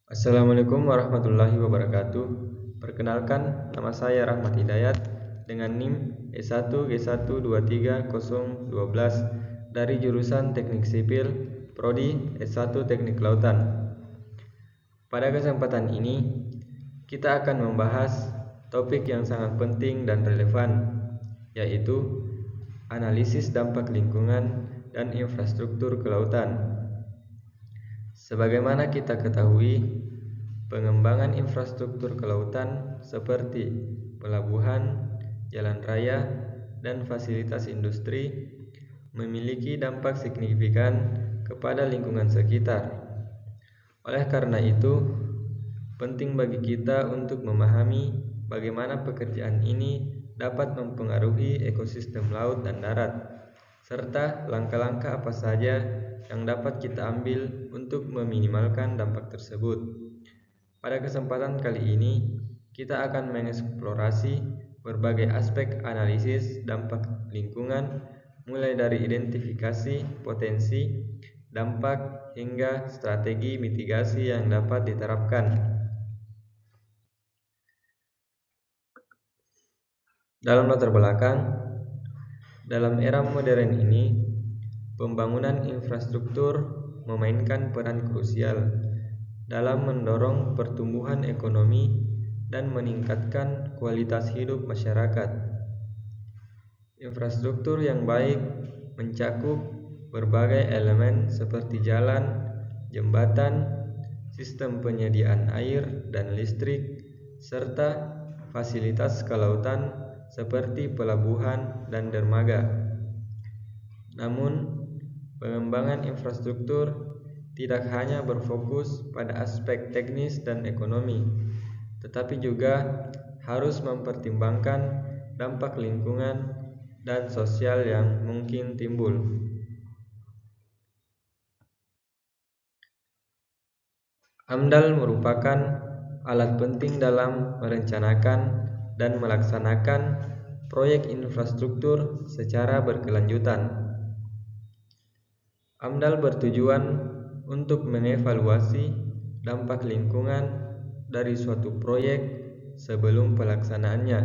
Assalamualaikum warahmatullahi wabarakatuh. Perkenalkan, nama saya Rahmat Hidayat dengan NIM E1G1230012 dari jurusan Teknik Sipil, Prodi S1 Teknik Kelautan. Pada kesempatan ini, kita akan membahas topik yang sangat penting dan relevan, yaitu analisis dampak lingkungan dan infrastruktur kelautan. Sebagaimana kita ketahui, pengembangan infrastruktur kelautan seperti pelabuhan, jalan raya, dan fasilitas industri memiliki dampak signifikan kepada lingkungan sekitar. Oleh karena itu, penting bagi kita untuk memahami bagaimana pekerjaan ini dapat mempengaruhi ekosistem laut dan darat, serta langkah-langkah apa saja yang dapat kita ambil untuk meminimalkan dampak tersebut. Pada kesempatan kali ini, kita akan mengeksplorasi berbagai aspek analisis dampak lingkungan, mulai dari identifikasi potensi, dampak, hingga strategi mitigasi yang dapat diterapkan. Dalam latar belakang, dalam era modern ini, pembangunan infrastruktur memainkan peran krusial dalam mendorong pertumbuhan ekonomi dan meningkatkan kualitas hidup masyarakat. Infrastruktur yang baik mencakup berbagai elemen seperti jalan, jembatan, sistem penyediaan air dan listrik, serta fasilitas kelautan seperti pelabuhan dan dermaga. Namun, pengembangan infrastruktur tidak hanya berfokus pada aspek teknis dan ekonomi, tetapi juga harus mempertimbangkan dampak lingkungan dan sosial yang mungkin timbul. AMDAL merupakan alat penting dalam merencanakan dan melaksanakan proyek infrastruktur secara berkelanjutan. AMDAL bertujuan untuk mengevaluasi dampak lingkungan dari suatu proyek sebelum pelaksanaannya,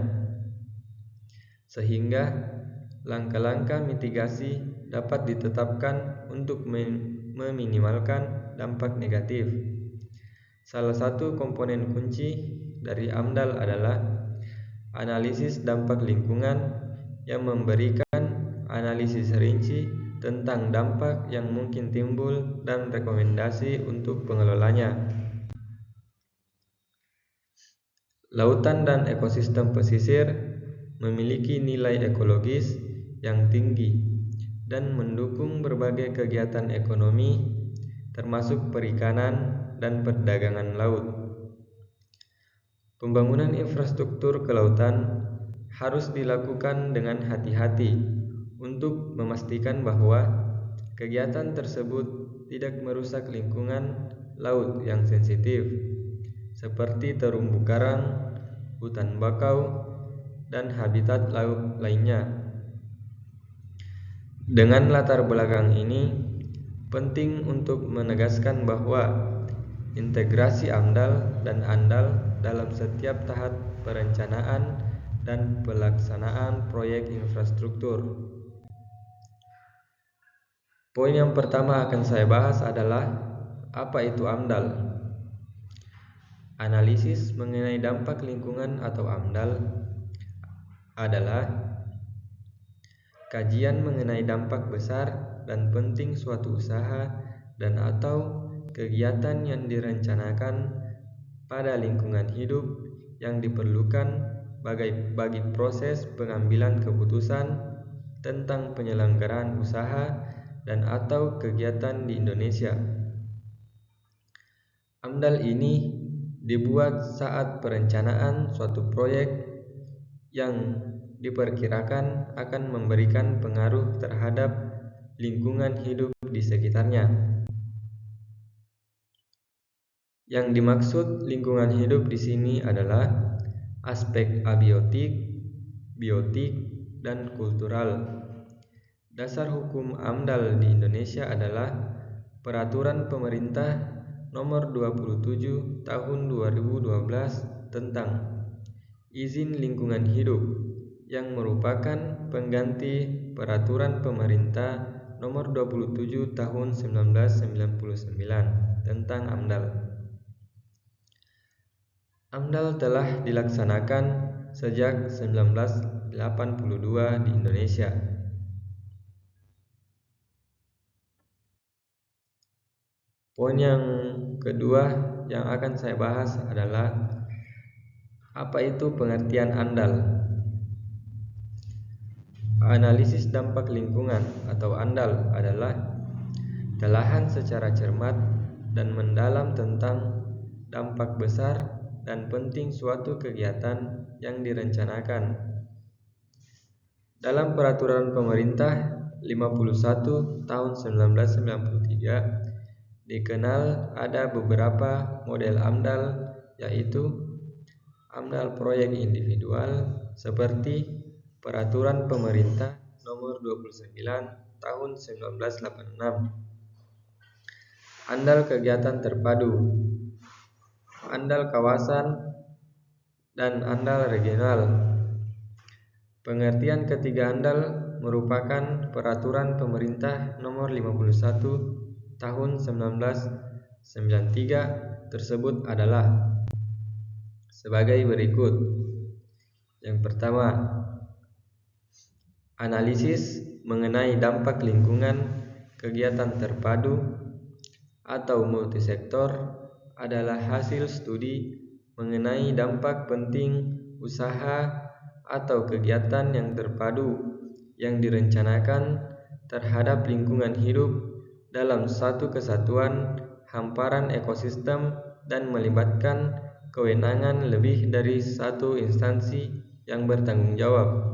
sehingga langkah-langkah mitigasi dapat ditetapkan untuk meminimalkan dampak negatif. Salah satu komponen kunci dari AMDAL adalah analisis dampak lingkungan yang memberikan analisis rinci tentang dampak yang mungkin timbul dan rekomendasi untuk pengelolanya. Lautan dan ekosistem pesisir memiliki nilai ekologis yang tinggi dan mendukung berbagai kegiatan ekonomi, termasuk perikanan dan perdagangan laut. Pembangunan infrastruktur kelautan harus dilakukan dengan hati-hati untuk memastikan bahwa kegiatan tersebut tidak merusak lingkungan laut yang sensitif, seperti terumbu karang, hutan bakau, dan habitat laut lainnya. Dengan latar belakang ini, penting untuk menegaskan bahwa integrasi AMDAL dan ANDAL dalam setiap tahap perencanaan dan pelaksanaan proyek infrastruktur. Poin yang pertama akan saya bahas adalah apa itu AMDAL. Analisis mengenai dampak lingkungan atau AMDAL adalah kajian mengenai dampak besar dan penting suatu usaha dan atau kegiatan yang direncanakan pada lingkungan hidup yang diperlukan bagi proses pengambilan keputusan tentang penyelenggaraan usaha dan atau kegiatan di Indonesia. AMDAL ini dibuat saat perencanaan suatu proyek yang diperkirakan akan memberikan pengaruh terhadap lingkungan hidup di sekitarnya. Yang dimaksud lingkungan hidup di sini adalah aspek abiotik, biotik, dan kultural. Dasar hukum AMDAL di Indonesia adalah Peraturan Pemerintah Nomor 27 Tahun 2012 tentang izin lingkungan hidup yang merupakan pengganti Peraturan Pemerintah Nomor 27 Tahun 1999 tentang AMDAL. AMDAL telah dilaksanakan sejak 1982 di Indonesia. Poin yang kedua yang akan saya bahas adalah apa itu pengertian AMDAL. Analisis dampak lingkungan atau AMDAL adalah telahan secara cermat dan mendalam tentang dampak besar dan penting suatu kegiatan yang direncanakan. Dalam Peraturan Pemerintah 51 tahun 1993 dikenal ada beberapa model AMDAL, yaitu AMDAL proyek individual seperti Peraturan Pemerintah Nomor 29 Tahun 1986, AMDAL kegiatan terpadu, AMDAL kawasan, dan AMDAL regional. Pengertian ketiga AMDAL merupakan Peraturan Pemerintah Nomor 51 Tahun 1993 tersebut adalah sebagai berikut. Yang pertama, analisis mengenai dampak lingkungan kegiatan terpadu atau multisektor adalah hasil studi mengenai dampak penting usaha atau kegiatan yang terpadu yang direncanakan terhadap lingkungan hidup dalam satu kesatuan hamparan ekosistem dan melibatkan kewenangan lebih dari satu instansi yang bertanggung jawab.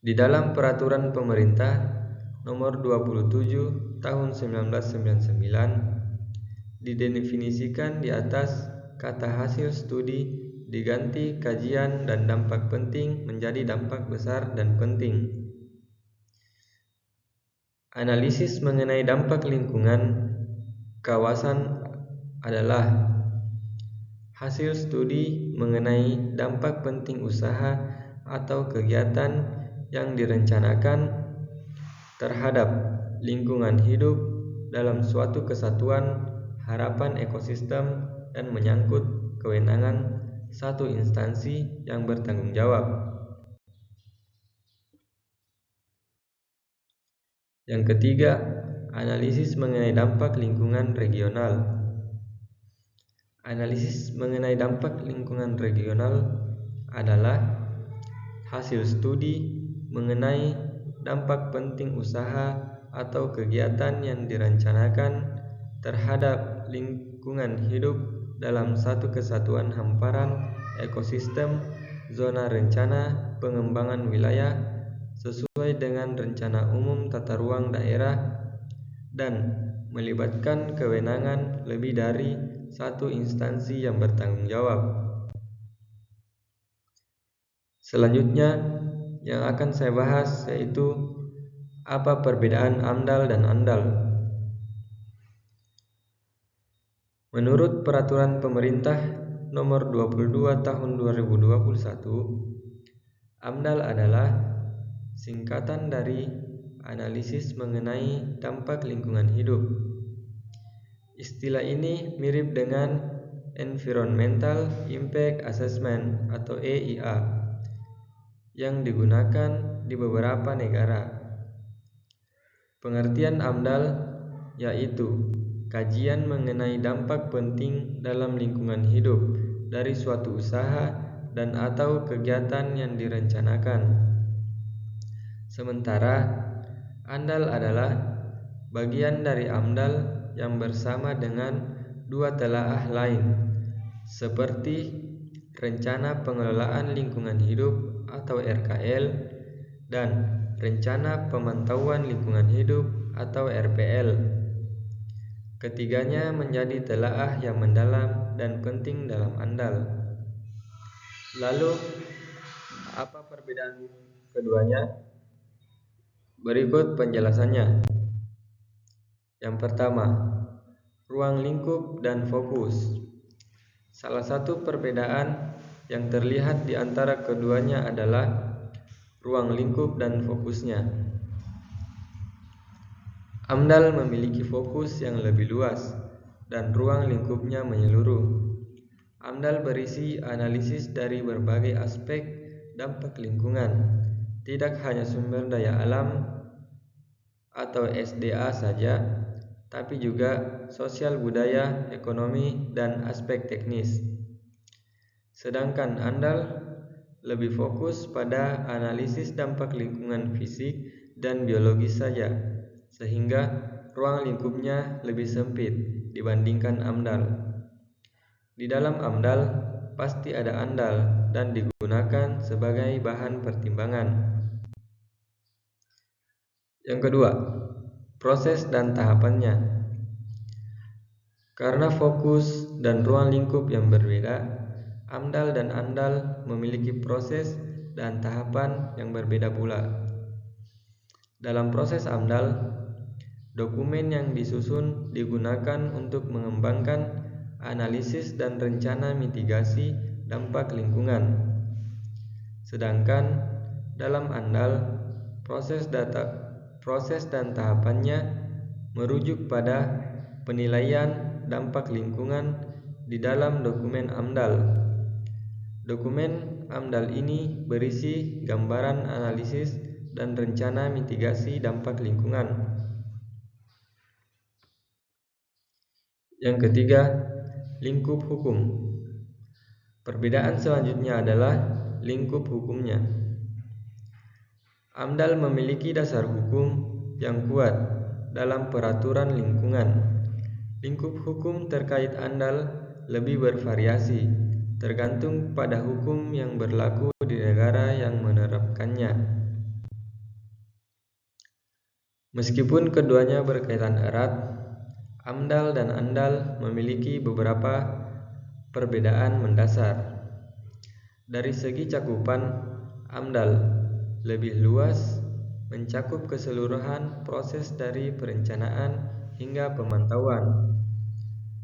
Di dalam Peraturan Pemerintah Nomor 27 Tahun 1999 didefinisikan di atas kata hasil studi diganti kajian dan dampak penting menjadi dampak besar dan penting. Analisis mengenai dampak lingkungan kawasan adalah hasil studi mengenai dampak penting usaha atau kegiatan yang direncanakan terhadap lingkungan hidup dalam suatu kesatuan harapan ekosistem dan menyangkut kewenangan satu instansi yang bertanggung jawab. Yang ketiga, analisis mengenai dampak lingkungan regional. Analisis mengenai dampak lingkungan regional adalah hasil studi mengenai dampak penting usaha atau kegiatan yang direncanakan terhadap lingkungan hidup dalam satu kesatuan hamparan ekosistem zona rencana pengembangan wilayah sesuai dengan Rencana Umum Tata Ruang Daerah dan melibatkan kewenangan lebih dari satu instansi yang bertanggung jawab. Selanjutnya yang akan saya bahas yaitu apa perbedaan AMDAL dan ANDAL. Menurut Peraturan Pemerintah Nomor 22 Tahun 2021, AMDAL adalah singkatan dari analisis mengenai dampak lingkungan hidup. Istilah ini mirip dengan Environmental Impact Assessment atau EIA yang digunakan di beberapa negara. Pengertian AMDAL yaitu kajian mengenai dampak penting dalam lingkungan hidup dari suatu usaha dan atau kegiatan yang direncanakan. Sementara ANDAL adalah bagian dari AMDAL yang bersama dengan dua telaah lain seperti Rencana Pengelolaan Lingkungan Hidup atau RKL dan Rencana Pemantauan Lingkungan Hidup atau RPL. Ketiganya menjadi telaah yang mendalam dan penting dalam AMDAL. Lalu, apa perbedaan keduanya? Berikut penjelasannya. Yang pertama, ruang lingkup dan fokus. Salah satu perbedaan yang terlihat di antara keduanya adalah ruang lingkup dan fokusnya. AMDAL memiliki fokus yang lebih luas dan ruang lingkupnya menyeluruh. AMDAL berisi analisis dari berbagai aspek dampak lingkungan, tidak hanya sumber daya alam atau SDA saja, tapi juga sosial budaya, ekonomi, dan aspek teknis. Sedangkan AMDAL lebih fokus pada analisis dampak lingkungan fisik dan biologis saja, sehingga ruang lingkupnya lebih sempit dibandingkan AMDAL. Di dalam AMDAL pasti ada ANDAL dan digunakan sebagai bahan pertimbangan. Yang kedua, proses dan tahapannya. Karena fokus dan ruang lingkup yang berbeda, AMDAL dan ANDAL memiliki proses dan tahapan yang berbeda pula. Dalam proses AMDAL, dokumen yang disusun digunakan untuk mengembangkan analisis dan rencana mitigasi dampak lingkungan. Sedangkan dalam ANDAL, proses dan tahapannya merujuk pada penilaian dampak lingkungan di dalam dokumen AMDAL. Dokumen AMDAL ini berisi gambaran analisis dan rencana mitigasi dampak lingkungan. Yang ketiga, lingkup hukum. Perbedaan selanjutnya adalah lingkup hukumnya. AMDAL memiliki dasar hukum yang kuat dalam peraturan lingkungan. Lingkup hukum terkait AMDAL lebih bervariasi, tergantung pada hukum yang berlaku di negara yang menerapkannya. Meskipun keduanya berkaitan erat, AMDAL dan ANDAL memiliki beberapa perbedaan mendasar. Dari segi cakupan, AMDAL lebih luas, mencakup keseluruhan proses dari perencanaan hingga pemantauan.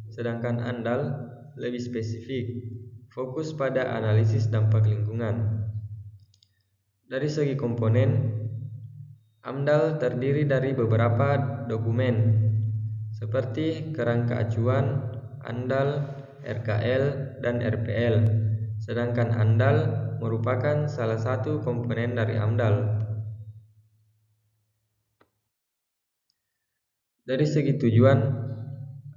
Sedangkan ANDAL lebih spesifik, fokus pada analisis dampak lingkungan. Dari segi komponen, AMDAL terdiri dari beberapa dokumen, seperti kerangka acuan, ANDAL, RKL, dan RPL. Sedangkan ANDAL merupakan salah satu komponen dari AMDAL. Dari segi tujuan,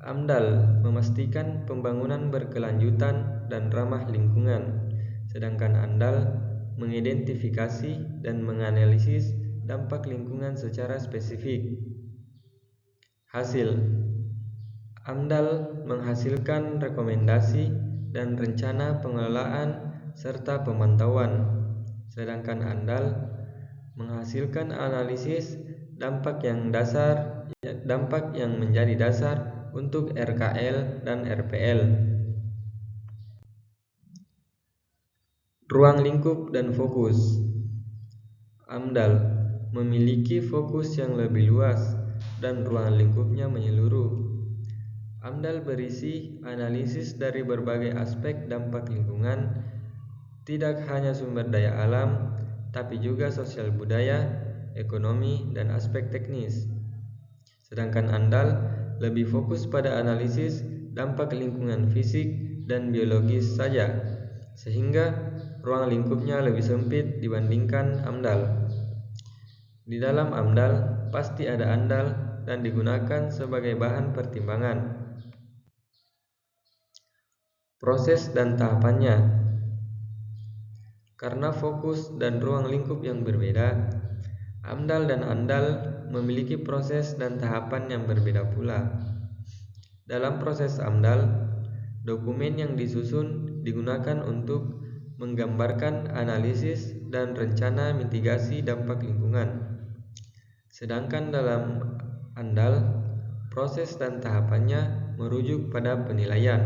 AMDAL memastikan pembangunan berkelanjutan dan ramah lingkungan, sedangkan ANDAL mengidentifikasi dan menganalisis dampak lingkungan secara spesifik. Hasil, AMDAL menghasilkan rekomendasi dan rencana pengelolaan serta pemantauan, sedangkan ANDAL menghasilkan analisis dampak yang menjadi dasar untuk RKL dan RPL. Ruang lingkup dan fokus. AMDAL memiliki fokus yang lebih luas dan ruang lingkupnya menyeluruh. AMDAL berisi analisis dari berbagai aspek dampak lingkungan, tidak hanya sumber daya alam, tapi juga sosial budaya, ekonomi, dan aspek teknis. Sedangkan ANDAL lebih fokus pada analisis dampak lingkungan fisik dan biologis saja, sehingga ruang lingkupnya lebih sempit dibandingkan AMDAL. Di dalam AMDAL pasti ada ANDAL dan digunakan sebagai bahan pertimbangan. Proses dan tahapannya. Karena fokus dan ruang lingkup yang berbeda, AMDAL dan ANDAL memiliki proses dan tahapan yang berbeda pula. Dalam proses AMDAL, dokumen yang disusun digunakan untuk menggambarkan analisis dan rencana mitigasi dampak lingkungan. Sedangkan dalam ANDAL, proses dan tahapannya merujuk pada penilaian.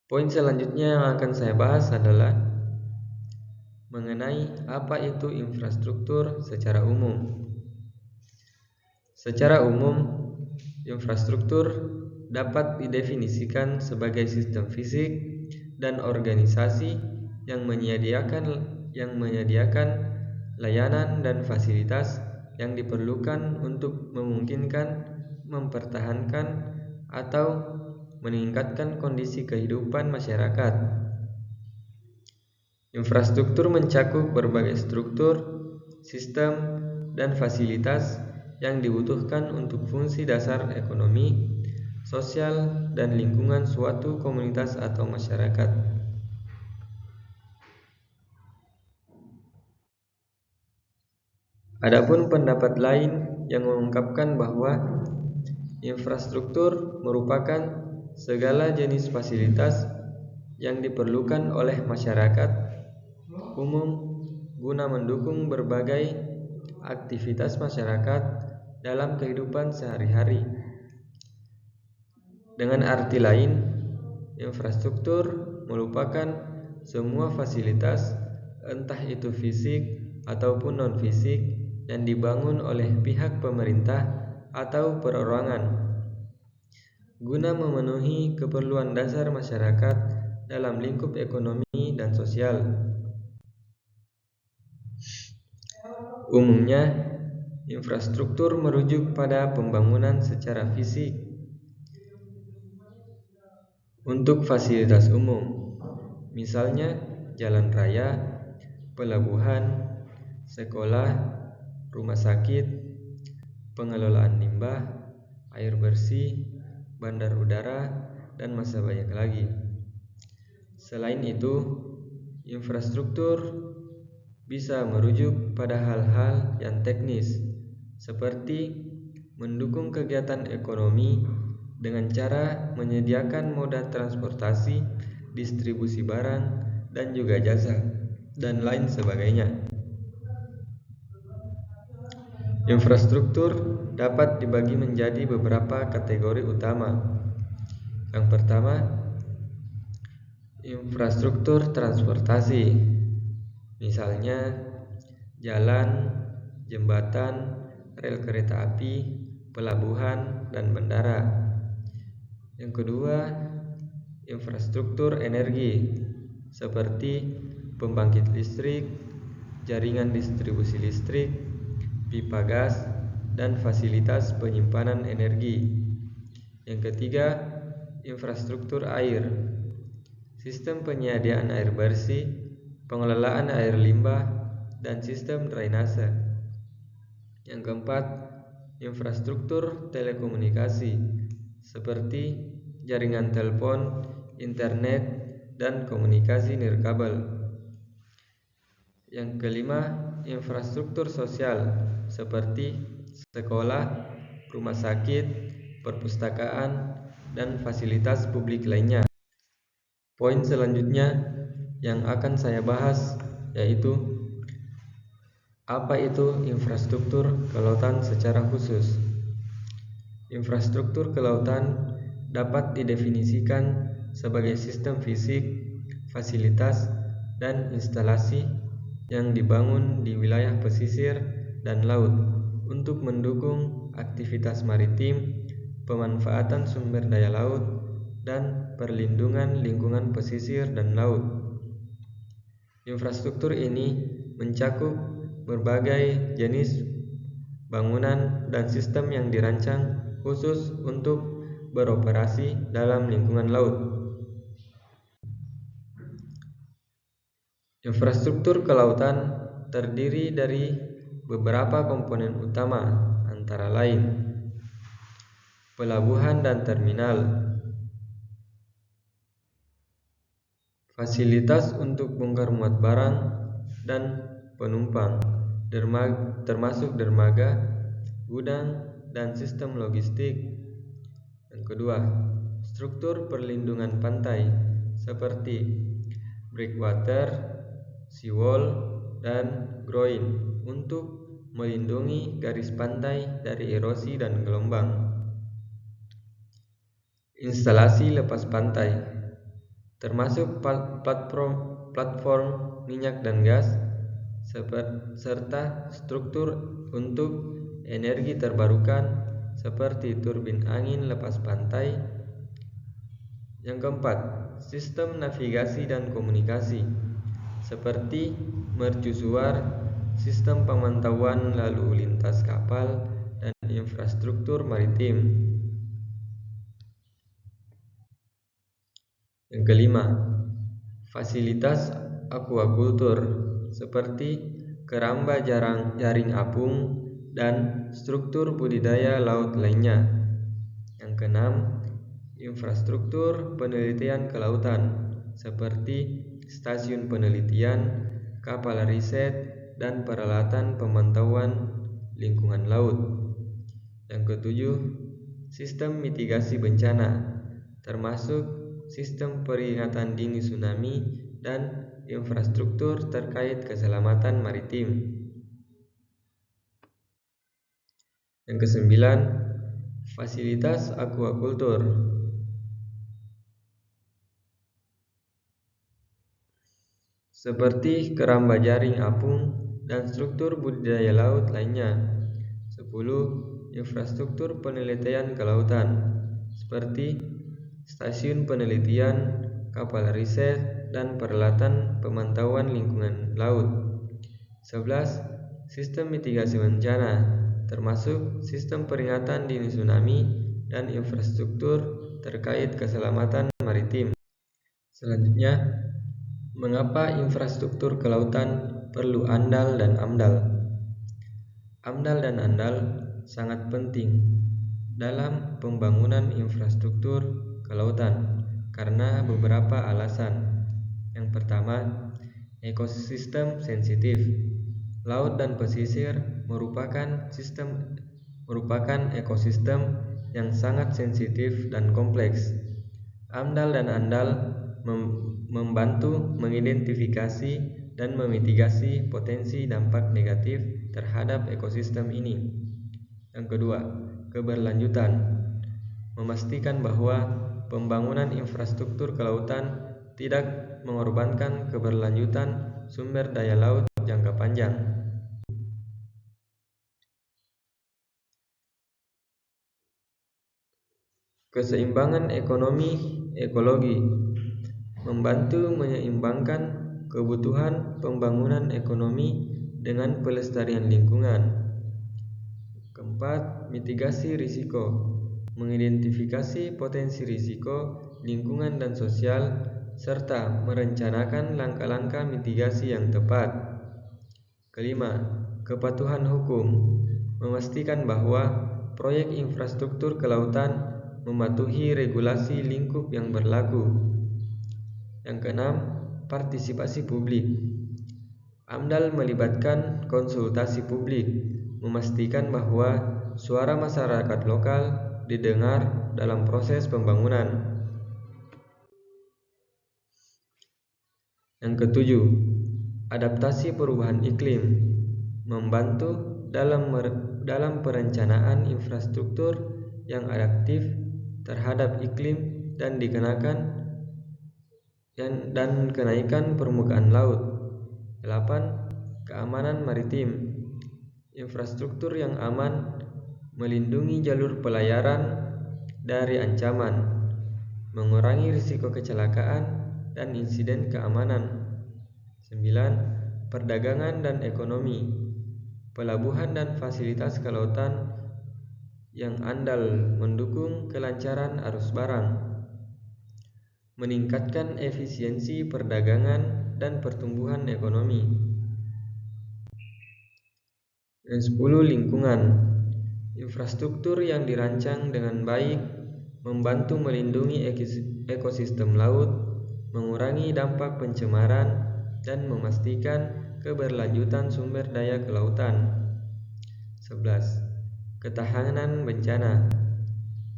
Poin selanjutnya yang akan saya bahas adalah mengenai apa itu infrastruktur secara umum. Secara umum, Infrastruktur dapat didefinisikan sebagai sistem fisik dan organisasi yang menyediakan layanan dan fasilitas yang diperlukan untuk memungkinkan, mempertahankan, atau meningkatkan kondisi kehidupan masyarakat. Infrastruktur mencakup berbagai struktur, sistem, dan fasilitas yang dibutuhkan untuk fungsi dasar ekonomi, sosial, dan lingkungan suatu komunitas atau masyarakat. Adapun pendapat lain yang mengungkapkan bahwa infrastruktur merupakan segala jenis fasilitas yang diperlukan oleh masyarakat umum guna mendukung berbagai aktivitas masyarakat dalam kehidupan sehari-hari. Dengan arti lain, infrastruktur merupakan semua fasilitas, entah itu fisik ataupun non-fisik, yang dibangun oleh pihak pemerintah atau perorangan guna memenuhi keperluan dasar masyarakat dalam lingkup ekonomi dan sosial. Umumnya, infrastruktur merujuk pada pembangunan secara fisik untuk fasilitas umum, misalnya jalan raya, pelabuhan, sekolah, rumah sakit, pengelolaan limbah, air bersih, bandar udara, dan masih banyak lagi. Selain itu, infrastruktur bisa merujuk pada hal-hal yang teknis, seperti mendukung kegiatan ekonomi dengan cara menyediakan moda transportasi, distribusi barang, dan juga jasa, dan lain sebagainya. Infrastruktur dapat dibagi menjadi beberapa kategori utama. Yang pertama, infrastruktur transportasi, misalnya jalan, jembatan, rel kereta api, pelabuhan, dan bandara. Yang kedua, infrastruktur energi, seperti pembangkit listrik, jaringan distribusi listrik, pipa gas, dan fasilitas penyimpanan energi. Yang ketiga, infrastruktur air, sistem penyediaan air bersih, pengelolaan air limbah, dan sistem drainase. Yang keempat, infrastruktur telekomunikasi, seperti jaringan telepon, internet, dan komunikasi nirkabel. Yang kelima, infrastruktur sosial, seperti sekolah, rumah sakit, perpustakaan, dan fasilitas publik lainnya. Poin selanjutnya yang akan saya bahas yaitu apa itu infrastruktur kelautan secara khusus. Infrastruktur kelautan dapat didefinisikan sebagai sistem fisik, fasilitas, dan instalasi yang dibangun di wilayah pesisir dan laut untuk mendukung aktivitas maritim, pemanfaatan sumber daya laut, dan perlindungan lingkungan pesisir dan laut. Infrastruktur ini mencakup berbagai jenis bangunan dan sistem yang dirancang khusus untuk beroperasi dalam lingkungan laut. Infrastruktur kelautan terdiri dari beberapa komponen utama, antara lain pelabuhan dan terminal, fasilitas untuk bongkar muat barang dan penumpang, termasuk dermaga, gudang, dan sistem logistik. Yang kedua, struktur perlindungan pantai seperti breakwater, seawall, dan groin untuk melindungi garis pantai dari erosi dan gelombang. Instalasi lepas pantai, termasuk platform minyak dan gas, serta struktur untuk energi terbarukan seperti turbin angin lepas pantai. Yang keempat, sistem navigasi dan komunikasi seperti mercusuar, sistem pemantauan lalu lintas kapal, dan infrastruktur maritim. Yang kelima, fasilitas aquacultur seperti keramba jaring apung dan struktur budidaya laut lainnya. Yang keenam, infrastruktur penelitian kelautan seperti stasiun penelitian, kapal riset, dan peralatan pemantauan lingkungan laut. Yang ketujuh, sistem mitigasi bencana termasuk sistem peringatan dini tsunami dan infrastruktur terkait keselamatan maritim. Yang kesembilan, fasilitas aquacultur seperti keramba jaring apung dan struktur budidaya laut lainnya. 10. Infrastruktur penelitian kelautan seperti stasiun penelitian, kapal riset, dan peralatan pemantauan lingkungan laut. 11. Sistem mitigasi bencana termasuk sistem peringatan dini tsunami dan infrastruktur terkait keselamatan maritim. Selanjutnya, mengapa infrastruktur kelautan perlu AMDAL dan AMDAL? AMDAL dan AMDAL sangat penting dalam pembangunan infrastruktur kelautan karena beberapa alasan. Yang pertama, ekosistem sensitif. Laut dan pesisir merupakan ekosistem yang sangat sensitif dan kompleks. AMDAL dan AMDAL membantu mengidentifikasi dan memitigasi potensi dampak negatif terhadap ekosistem ini. Yang kedua, keberlanjutan. Memastikan bahwa pembangunan infrastruktur kelautan tidak mengorbankan keberlanjutan sumber daya laut jangka panjang. Keseimbangan ekonomi ekologi membantu menyeimbangkan kebutuhan pembangunan ekonomi dengan pelestarian lingkungan. Keempat, mitigasi risiko. Mengidentifikasi potensi risiko lingkungan dan sosial serta merencanakan langkah-langkah mitigasi yang tepat. Kelima, kepatuhan hukum. Memastikan bahwa proyek infrastruktur kelautan mematuhi regulasi lingkup yang berlaku. Yang keenam, partisipasi publik. AMDAL melibatkan konsultasi publik, memastikan bahwa suara masyarakat lokal didengar dalam proses pembangunan. Yang ketujuh, adaptasi perubahan iklim, membantu dalam perencanaan infrastruktur yang adaptif terhadap iklim dan kenaikan permukaan laut. 8. Keamanan maritim. Infrastruktur yang aman melindungi jalur pelayaran dari ancaman, mengurangi risiko kecelakaan dan insiden keamanan. 9. Perdagangan dan ekonomi. Pelabuhan dan fasilitas kelautan yang andal mendukung kelancaran arus barang, meningkatkan efisiensi perdagangan dan pertumbuhan ekonomi. Yang 10. Lingkungan. Infrastruktur yang dirancang dengan baik membantu melindungi ekosistem laut, mengurangi dampak pencemaran, dan memastikan keberlanjutan sumber daya kelautan. 11. Ketahanan bencana.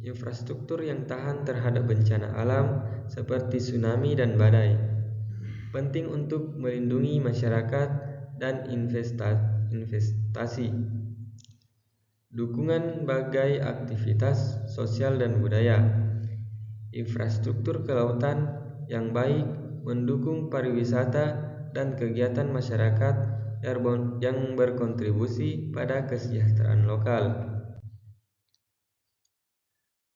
Infrastruktur yang tahan terhadap bencana alam seperti tsunami dan badai penting untuk melindungi masyarakat dan investasi. Dukungan bagai aktivitas sosial dan budaya. Infrastruktur kelautan yang baik mendukung pariwisata dan kegiatan masyarakat yang berkontribusi pada kesejahteraan lokal.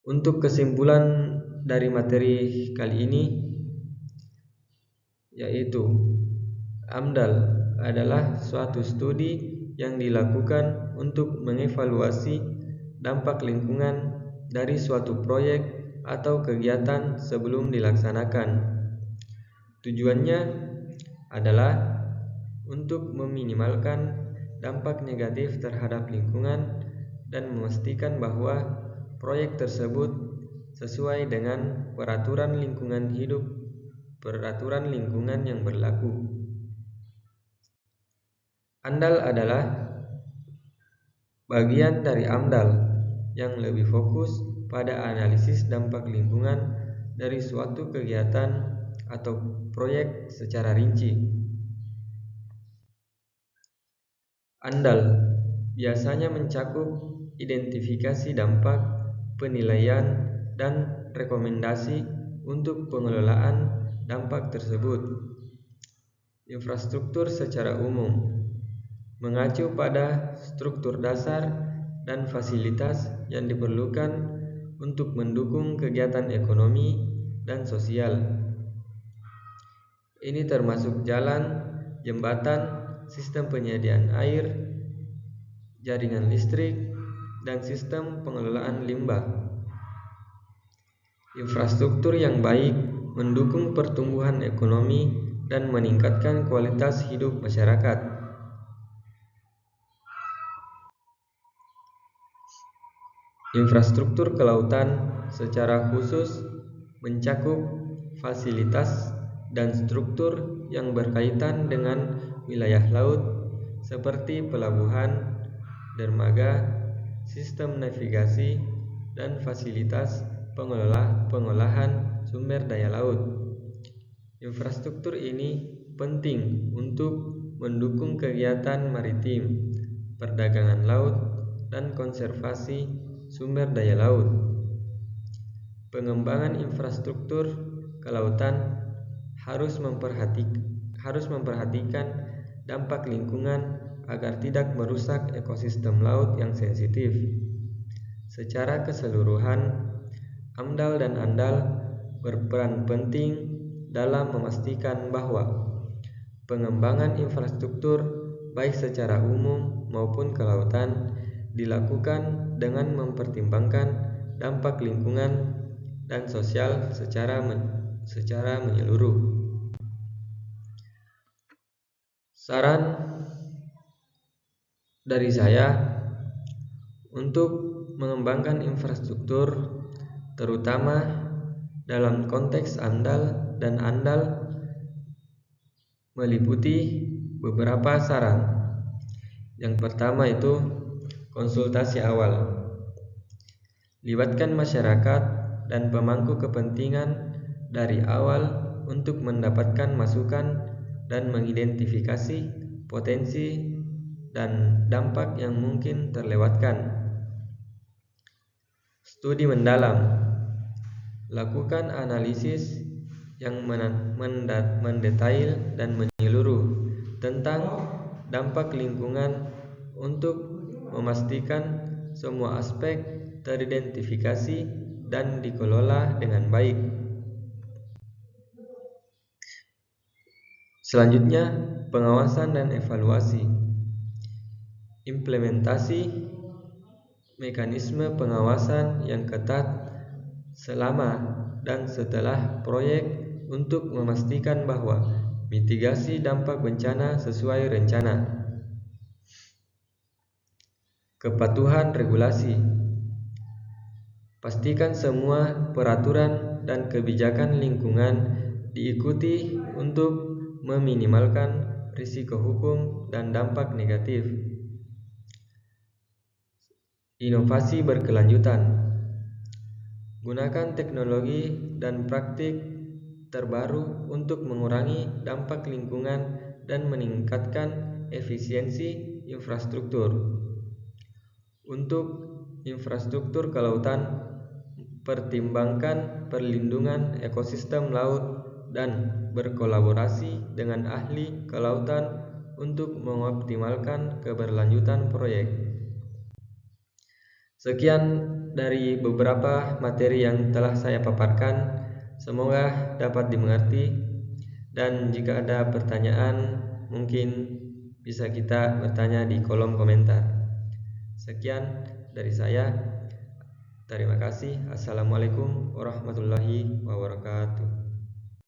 Untuk kesimpulan dari materi kali ini, yaitu AMDAL adalah suatu studi yang dilakukan untuk mengevaluasi dampak lingkungan dari suatu proyek atau kegiatan sebelum dilaksanakan. Tujuannya adalah untuk meminimalkan dampak negatif terhadap lingkungan dan memastikan bahwa proyek tersebut sesuai dengan peraturan lingkungan yang berlaku. ANDAL adalah bagian dari AMDAL yang lebih fokus pada analisis dampak lingkungan dari suatu kegiatan atau proyek secara rinci. ANDAL biasanya mencakup identifikasi dampak, penilaian, dan rekomendasi untuk pengelolaan dampak tersebut. Infrastruktur secara umum mengacu pada struktur dasar dan fasilitas yang diperlukan untuk mendukung kegiatan ekonomi dan sosial. Ini termasuk jalan, jembatan, sistem penyediaan air, jaringan listrik, dan sistem pengelolaan limbah. Infrastruktur yang baik mendukung pertumbuhan ekonomi dan meningkatkan kualitas hidup masyarakat. Infrastruktur kelautan secara khusus mencakup fasilitas dan struktur yang berkaitan dengan wilayah laut seperti pelabuhan, dermaga, sistem navigasi, dan fasilitas pengolahan sumber daya laut. Infrastruktur ini penting untuk mendukung kegiatan maritim, perdagangan laut, dan konservasi sumber daya laut. Pengembangan infrastruktur kelautan harus memperhatikan dampak lingkungan agar tidak merusak ekosistem laut yang sensitif. Secara keseluruhan, AMDAL dan ANDAL berperan penting dalam memastikan bahwa pengembangan infrastruktur baik secara umum maupun kelautan dilakukan dengan mempertimbangkan dampak lingkungan dan sosial secara menyeluruh. Saran dari saya untuk mengembangkan infrastruktur, terutama dalam konteks AMDAL dan ANDAL, meliputi beberapa saran. Yang pertama itu konsultasi awal. Libatkan masyarakat dan pemangku kepentingan dari awal untuk mendapatkan masukan dan mengidentifikasi potensi dan dampak yang mungkin terlewatkan. Studi mendalam. Lakukan analisis yang mendetail dan menyeluruh tentang dampak lingkungan untuk memastikan semua aspek teridentifikasi dan dikelola dengan baik. Selanjutnya, pengawasan dan evaluasi. Implementasi mekanisme pengawasan yang ketat selama dan setelah proyek untuk memastikan bahwa mitigasi dampak bencana sesuai rencana. Kepatuhan regulasi. Pastikan semua peraturan dan kebijakan lingkungan diikuti untuk meminimalkan risiko hukum dan dampak negatif. Inovasi berkelanjutan. Gunakan teknologi dan praktik terbaru untuk mengurangi dampak lingkungan dan meningkatkan efisiensi infrastruktur. Untuk infrastruktur kelautan, pertimbangkan perlindungan ekosistem laut dan berkolaborasi dengan ahli kelautan untuk mengoptimalkan keberlanjutan proyek. Sekian dari beberapa materi yang telah saya paparkan. Semoga dapat dimengerti, dan jika ada pertanyaan mungkin bisa kita bertanya di kolom komentar. Sekian dari saya. Terima kasih. Assalamualaikum warahmatullahi wabarakatuh.